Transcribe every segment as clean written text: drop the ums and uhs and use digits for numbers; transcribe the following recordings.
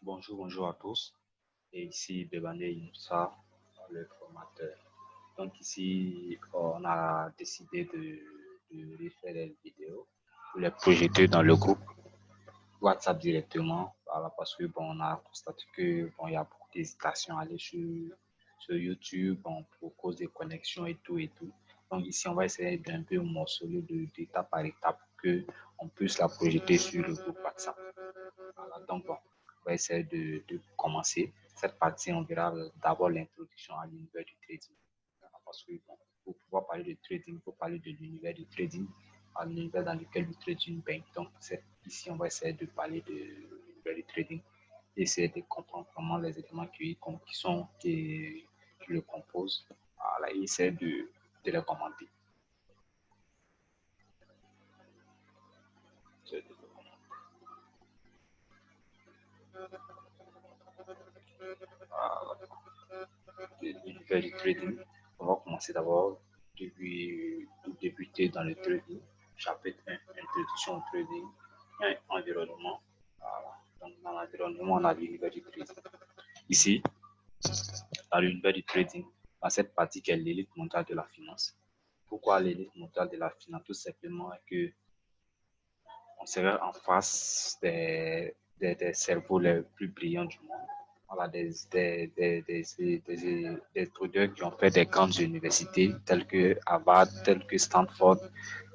Bonjour à tous. Et ici, Bébandé Inoussa, le formateur. Donc ici, on a décidé de faire des vidéos pour les projeter dans le groupe WhatsApp directement. Voilà, parce que on a constaté que il y a beaucoup d'hésitation à aller sur YouTube pour cause des connexions et tout et tout. Donc ici, on va essayer d'un peu morceler d'étape par étape pour que on puisse la projeter sur le groupe WhatsApp. Voilà, donc on va essayer de commencer. Cette partie, on verra d'abord l'introduction à l'univers du trading. Parce que pour pouvoir parler de trading, il faut parler de l'univers du trading, à l'univers dans lequel le trading baigne. Donc ici, on va essayer de parler de l'univers du trading, essayer de comprendre vraiment les éléments qui le composent. Voilà, et essayer de les commenter. L'univers du trading. On va commencer d'abord de débuter dans le trading. Chapitre 1, introduction au trading. 1, environnement. Voilà. Donc, dans l'environnement, on a l'univers du trading. Ici, dans l'univers du trading, dans cette partie qui est l'élite mondiale de la finance. Pourquoi l'élite mondiale de la finance? Tout simplement que on serait en face des cerveaux les plus brillants du monde. Voilà, des traders qui ont fait des grandes universités telles que Harvard, telles que Stanford,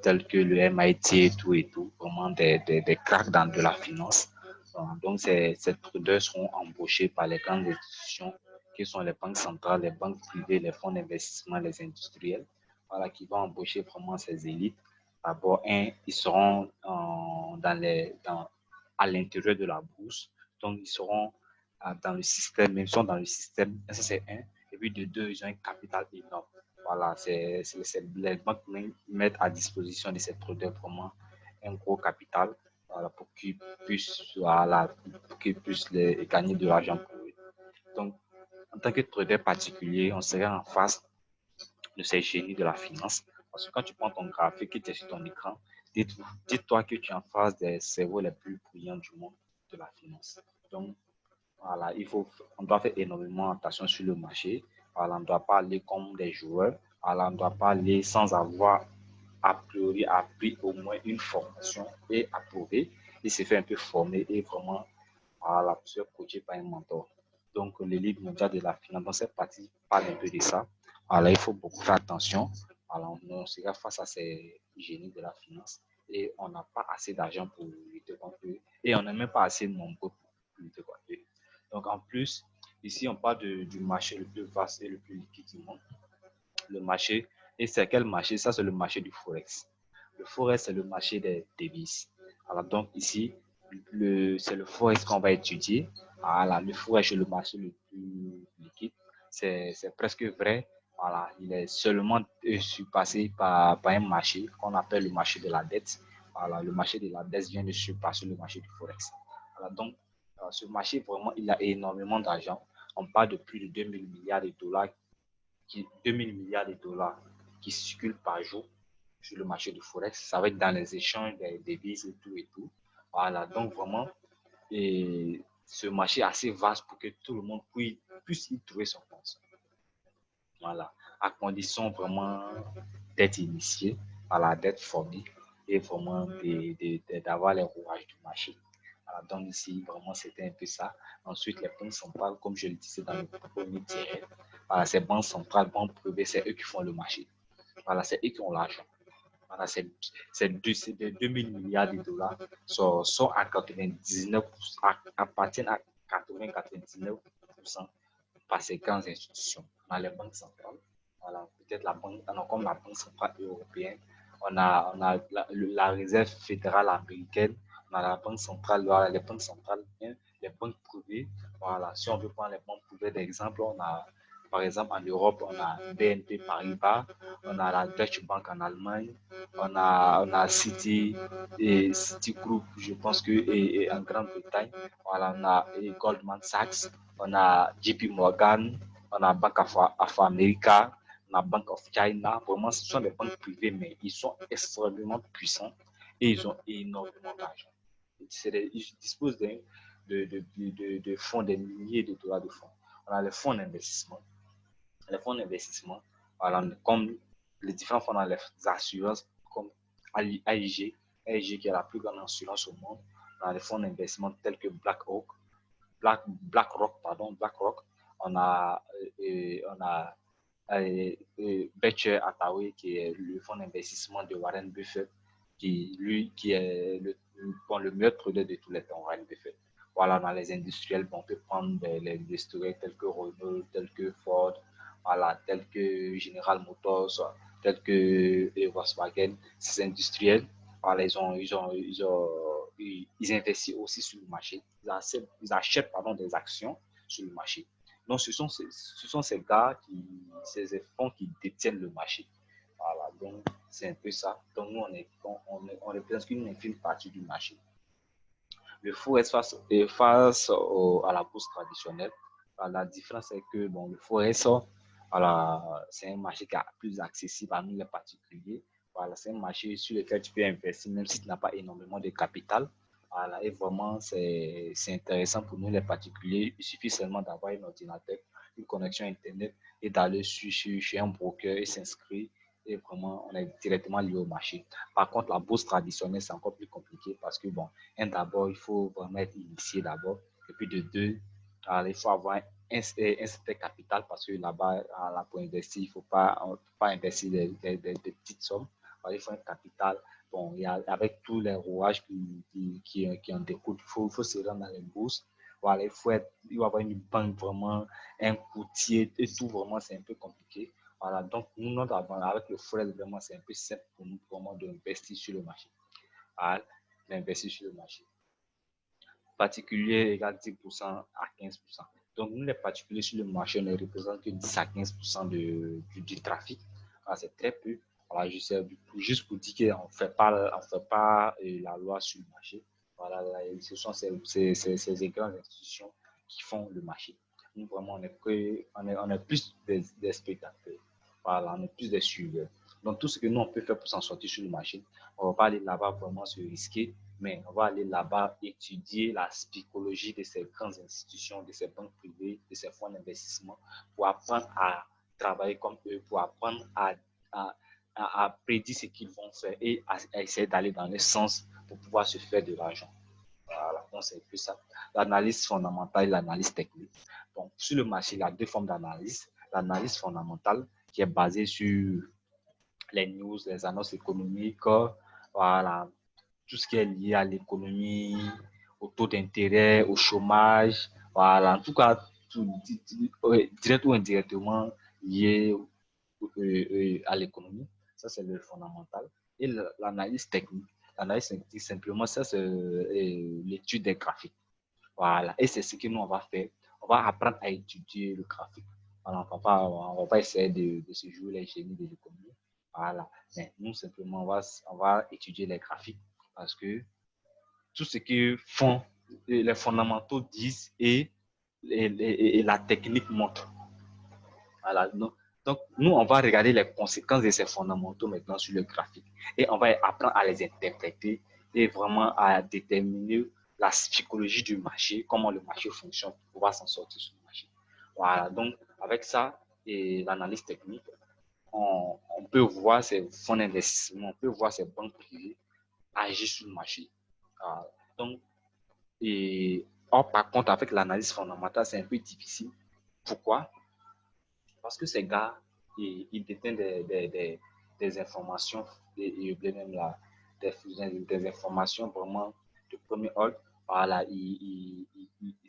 telles que le MIT et tout, vraiment des cracks dans de la finance. Donc, ces traders seront embauchés par les grandes institutions qui sont les banques centrales, les banques privées, les fonds d'investissement, les industriels, voilà, qui vont embaucher vraiment ces élites. D'abord, ils seront à l'intérieur de la bourse, donc ils seront dans le système, même sont dans le système, ça c'est un. Et puis de deux, ils ont un capital énorme. Voilà, les banques mettent à disposition de ces traders vraiment un gros capital, voilà, pour qu'ils puissent gagner de l'argent pour eux. Donc, en tant que trader particulier, on serait en face de ces génies de la finance. Parce que quand tu prends ton graphique qui est sur ton écran, dis-toi que tu es en face des cerveaux les plus brillants du monde de la finance. Donc, voilà, on doit faire énormément attention sur le marché. Voilà, on ne doit pas aller comme des joueurs. Voilà, on ne doit pas aller sans avoir a priori appris au moins une formation et approuvé. Il s'est fait un peu former et vraiment voilà, se coaché par un mentor. Donc, l'élite mondiale de la finance, dans cette partie, parle un peu de ça. Voilà, il faut beaucoup faire attention. Voilà, on sera face à ces génies de la finance et on n'a pas assez d'argent pour lutter contre eux et on n'est même pas assez nombreux pour lutter contre eux. Donc, en plus, ici, on parle du marché le plus vaste et le plus liquide du monde. Le marché, et c'est quel marché? Ça, c'est le marché du Forex. Le Forex, c'est le marché des devises. Alors, donc, ici, c'est le Forex qu'on va étudier. Voilà, le Forex est le marché le plus liquide. C'est presque vrai. Voilà, il est seulement surpassé par un marché qu'on appelle le marché de la dette. Voilà, le marché de la dette vient de surpasser le marché du Forex. Voilà, donc, ce marché, vraiment, il a énormément d'argent. On parle de plus de 2000 milliards de dollars 2000 milliards de dollars qui circulent par jour sur le marché du Forex. Ça va être dans les échanges des devises et tout et tout. Voilà, donc vraiment, et ce marché est assez vaste pour que tout le monde puisse y trouver son compte. Voilà, à condition vraiment d'être initié, voilà, d'être formé et vraiment d'avoir les rouages du marché. Voilà, donc ici, vraiment, c'était un peu ça. Ensuite, les banques centrales, comme je le disais dans le premier tiré, voilà, ces banques centrales, banques privées, c'est eux qui font le marché. Voilà, c'est eux qui ont l'argent. Voilà, ces 2000 milliards de dollars sont à 99%, appartiennent à 80-99% par ces grandes institutions. On a les banques centrales, voilà, peut-être comme la Banque centrale européenne, on a la Réserve fédérale américaine, on a la Banque centrale, voilà, les banques centrales, les banques privées. Voilà, si on veut prendre les banques privées d'exemple, on a par exemple en Europe, on a BNP Paribas, on a la Deutsche Bank en Allemagne, on a Citigroup, je pense que et en Grande-Bretagne, voilà, on a Goldman Sachs, on a JP Morgan, on a Bank of America, on a Bank of China. Vraiment, ce sont des banques privées, mais ils sont extrêmement puissants et ils ont énormément d'argent. Ils disposent de fonds, des milliers de dollars de fonds. On a les fonds d'investissement. Les fonds d'investissement, voilà, comme les différents fonds dans les assurances, comme AIG, AIG qui est la plus grande assurance au monde, on a les fonds d'investissement tels que BlackRock, on a Berkshire Hathaway, qui est le fonds d'investissement de Warren Buffett, qui est le meilleur trader de tous les temps, Warren Buffett. Voilà, dans les industriels, on peut prendre les industriels tels que Renault, tels que Ford, voilà, tels que General Motors, tels que Volkswagen. Ces industriels, voilà, ils investissent aussi sur le marché. Ils achètent des actions sur le marché. Donc, ce sont ces gars, ces fonds qui détiennent le marché. Voilà, donc c'est un peu ça. Donc, nous, on représente qu'une infime partie du marché. Le Forex face à la bourse traditionnelle, la différence est que le Forex, c'est un marché qui est plus accessible à nous les particuliers. Voilà, c'est un marché sur lequel tu peux investir même si tu n'as pas énormément de capital. Voilà, et vraiment, c'est intéressant pour nous les particuliers. Il suffit seulement d'avoir un ordinateur, une connexion Internet et d'aller chez un broker et s'inscrire. Et vraiment, on est directement lié au marché. Par contre, la bourse traditionnelle, c'est encore plus compliqué parce que, d'abord, il faut vraiment être initié d'abord. Et puis de deux, il faut avoir un certain capital parce que là-bas, pour investir, il ne faut pas investir des petites sommes. Alors, il faut un capital. Avec tous les rouages qui en découlent, il faut se rendre dans les bourses. Voilà, il faut avoir une banque vraiment, un courtier et tout, vraiment, c'est un peu compliqué. Voilà, donc nous, avec le Forex, vraiment, c'est un peu simple pour nous vraiment d'investir sur le marché. Voilà, d'investir sur le marché. Particulier égale 10% à 15%. Donc, nous, les particuliers sur le marché ne représentent que 10 à 15% du trafic. Alors, c'est très peu. Voilà, juste pour dire qu'on ne fait pas la loi sur le marché. Voilà, ce sont ces grandes institutions qui font le marché. Nous, vraiment, on est plus des spectateurs. Voilà, on est plus des suiveurs. Donc, tout ce que nous, on peut faire pour s'en sortir sur le marché, on ne va pas aller là-bas vraiment se risquer, mais on va aller là-bas étudier la psychologie de ces grandes institutions, de ces banques privées, de ces fonds d'investissement, pour apprendre à travailler comme eux, pour apprendre à prédire ce qu'ils vont faire et à essayer d'aller dans le sens pour pouvoir se faire de l'argent. Voilà, donc c'est plus ça. L'analyse fondamentale et l'analyse technique. Donc, sur le marché, il y a deux formes d'analyse. L'analyse fondamentale qui est basée sur les news, les annonces économiques, voilà, tout ce qui est lié à l'économie, au taux d'intérêt, au chômage, voilà, en tout cas, direct ou indirectement lié à l'économie. Ça, c'est le fondamental. Et l'analyse technique. L'analyse technique, simplement, ça, c'est l'étude des graphiques. Voilà. Et c'est ce que nous, on va faire. On va apprendre à étudier le graphique. Voilà, on va pas essayer de se jouer les génies de l'économie. Voilà. Mais nous, simplement, on va étudier les graphiques parce que tout ce que font les fondamentaux disent et la technique montre. Voilà. Donc, nous, on va regarder les conséquences de ces fondamentaux maintenant sur le graphique et on va apprendre à les interpréter et vraiment à déterminer la psychologie du marché, comment le marché fonctionne pour pouvoir s'en sortir sur le marché. Voilà. Donc, avec ça et l'analyse technique, on peut voir ces fonds d'investissement, on peut voir ces banques privées agir sur le marché. Donc, par contre, avec l'analyse fondamentale, c'est un peu difficile. Pourquoi? Parce que ces gars, ils détiennent des informations, et même des informations vraiment de premier ordre. Voilà,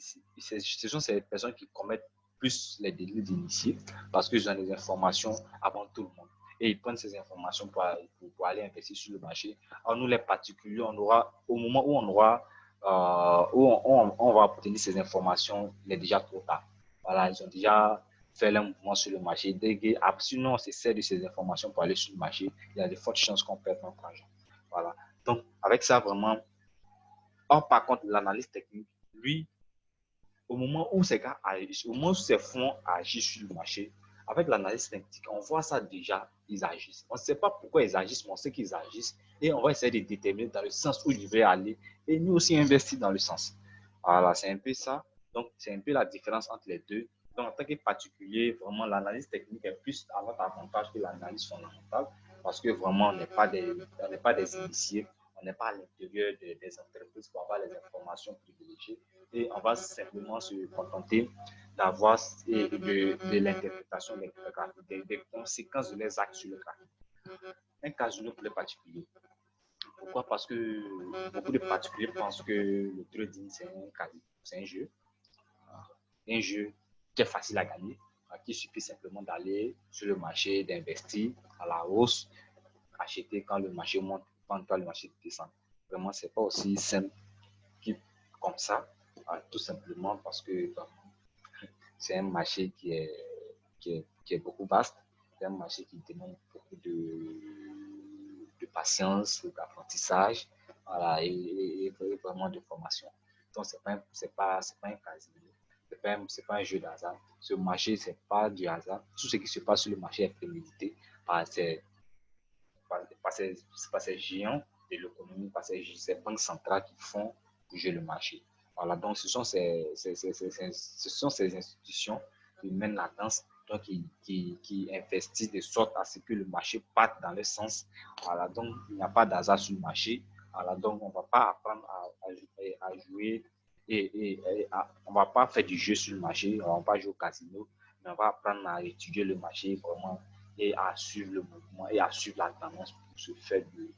ce sont ces personnes qui commettent plus les délits d'initiés parce qu'ils ont des informations avant tout le monde. Et ils prennent ces informations pour aller investir sur le marché. Alors nous, les particuliers, on aura, au moment où on aura, on va obtenir ces informations, il est déjà trop tard. Voilà, ils ont déjà faire le mouvement sur le marché. Sinon, on se sert de ces informations pour aller sur le marché. Il y a de fortes chances qu'on perde notre argent. Voilà. Donc, avec ça, vraiment. Or, par contre, l'analyse technique, lui, au moment où ces gars agissent, au moment où ces fonds agissent sur le marché, avec l'analyse technique, on voit ça déjà, ils agissent. On ne sait pas pourquoi ils agissent, mais on sait qu'ils agissent. Et on va essayer de déterminer dans le sens où ils veulent aller. Et nous aussi investir dans le sens. Voilà, c'est un peu ça. Donc, c'est un peu la différence entre les deux. Donc, en tant que particulier, vraiment, l'analyse technique est plus à notre avantage que l'analyse fondamentale parce que vraiment, on n'est pas des initiés, on n'est pas à l'intérieur des entreprises pour avoir les informations privilégiées et on va simplement se contenter d'avoir de l'interprétation des conséquences de les actes sur le graphique. Un casino pour les particuliers. Pourquoi? Parce que beaucoup de particuliers pensent que le trading, c'est un jeu. Un jeu qui est facile à gagner, qu'il suffit simplement d'aller sur le marché, d'investir à la hausse, acheter quand le marché monte, vendre quand le marché descend. Vraiment, ce n'est pas aussi simple comme ça, tout simplement parce que c'est un marché qui est beaucoup vaste, c'est un marché qui demande beaucoup de patience, d'apprentissage, voilà, et vraiment de formation. Donc, c'est pas un casino, c'est pas un jeu d'hasard. Ce marché, c'est pas du hasard. Tout ce qui se passe sur le marché est prémédité par ces géants de l'économie, par ces banques centrales qui font bouger le marché. Voilà, donc ce sont ces institutions qui mènent la danse, donc qui investissent de sorte à ce que le marché parte dans le sens. Voilà, donc il n'y a pas d'hasard sur le marché. Voilà, donc on ne va pas apprendre à jouer on ne va pas faire du jeu sur le marché, on ne va pas jouer au casino, mais on va apprendre à étudier le marché vraiment et à suivre le mouvement et à suivre la tendance pour se faire du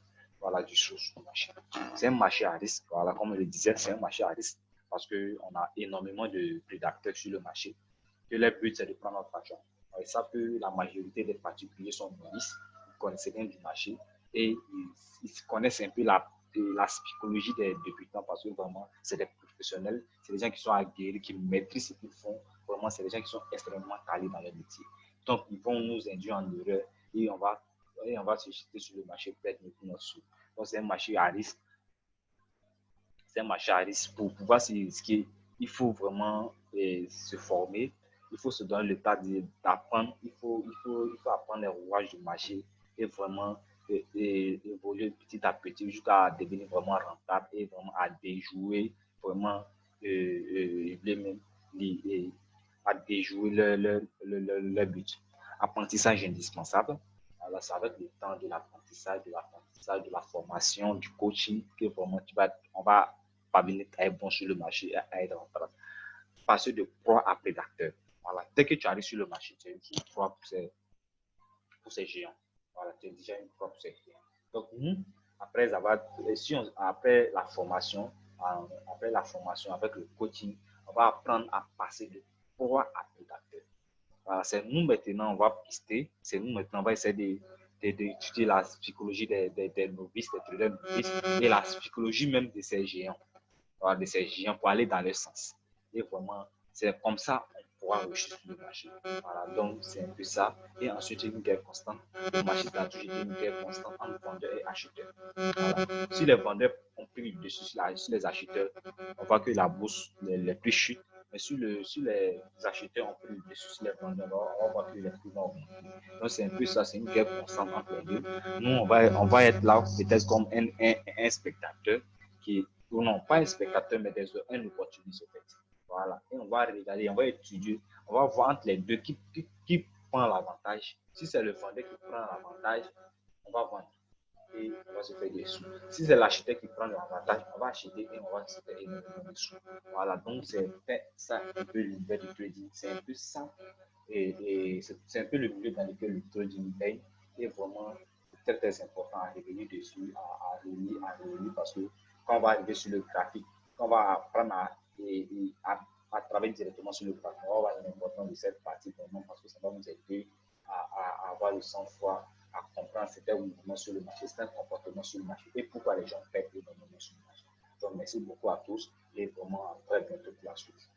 saut sur le marché. C'est un marché à risque, voilà, comme je le disais, c'est un marché à risque parce qu'on a énormément de prédateurs sur le marché. Que leur but, c'est de prendre notre argent. Ils savent que la majorité des particuliers sont novices, ils connaissent rien du marché et ils connaissent un peu la psychologie des débutants parce que vraiment, c'est des professionnels, c'est des gens qui sont aguerris, qui maîtrisent ce qu'ils font. Vraiment, c'est des gens qui sont extrêmement calés dans leur métier. Donc, ils vont nous induire en erreur et on va se jeter sur le marché pour perdre notre sous. Donc, c'est un marché à risque. C'est un marché à risque. Pour pouvoir se risquer, il faut vraiment se former. Il faut se donner le temps d'apprendre. Il faut apprendre les rouages du marché et vraiment évoluer petit à petit jusqu'à devenir vraiment rentable et vraiment à déjouer vraiment même à déjouer leur but. Apprentissage indispensable. Alors, ça va être le temps de l'apprentissage, de la formation, du coaching, que vraiment on va parvenir à être bon sur le marché, à être rentable. Passer de proie à prédateur. Voilà. Dès que tu arrives sur le marché, tu es une proie pour ces géants. Voilà, tu es déjà une proie pour ces géants. Donc, nous, après la formation, avec le coaching, on va apprendre à passer de proie à prédateur. Voilà, c'est nous maintenant, on va pister, c'est nous maintenant, on va essayer d'étudier la psychologie des novices, des traders novices, et la psychologie même de ces géants, voilà, de ces géants pour aller dans leur sens. Et vraiment, c'est comme ça qu'on pourra réussir sur le marché. Voilà, donc c'est un peu ça. Et ensuite, une guerre constante. Le marché a toujours été une guerre constante entre vendeurs et acheteurs. Voilà. Si les vendeurs ont pris le dessus sur les acheteurs, on voit que la bourse, les prix chutent. Mais si les acheteurs ont pris le dessus sur les vendeurs, on voit que les prix vont augmenter. Donc c'est un peu ça, c'est une guerre constante entre les deux. Nous, on va être là peut-être comme un spectateur ou non, pas un spectateur, mais un opportuniste en fait. Voilà. Et on va regarder, on va étudier, on va voir entre les deux qui prend l'avantage. Si c'est le vendeur qui prend l'avantage, on va vendre et on va se faire des sous. Si c'est l'acheteur qui prend l'avantage, on va acheter et on va se faire énormément de sous. Voilà, donc c'est ça un peu l'univers du trading. C'est un peu ça. Et c'est un peu le milieu dans lequel le trading baigne. Et vraiment, c'est très important à revenir dessus, à relire, parce que quand on va arriver sur le graphique, quand on va apprendre à travailler directement sur le graphique, on va voir l'importance de cette partie vraiment parce que ça va nous aider à avoir le sang-froid, à comprendre c'était un mouvement sur le marché, c'est un comportement sur le marché et pourquoi les gens perdent énormément sur le marché. Donc, merci beaucoup à tous et vraiment à très bientôt pour la suite.